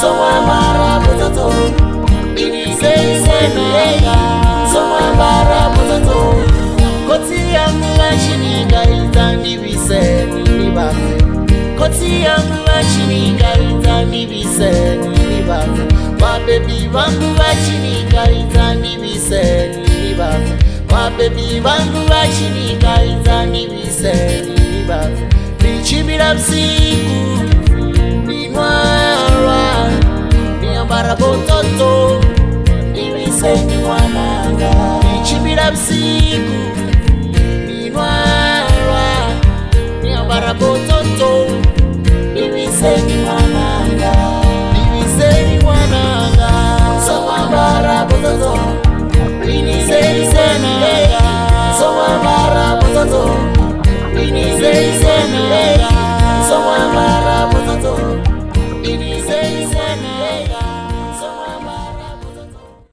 somwambara potato ibisenga somwambara potato koti yangu vachininga itandivise nivafe koti yangu vachininga itandivise nivafe mabebi vangu vachininga itandivise nivafe mabebi vangu vachininga itandivise nivafe nichibira usiku ninwara niambara potato niviseni mwananga nichibira usiku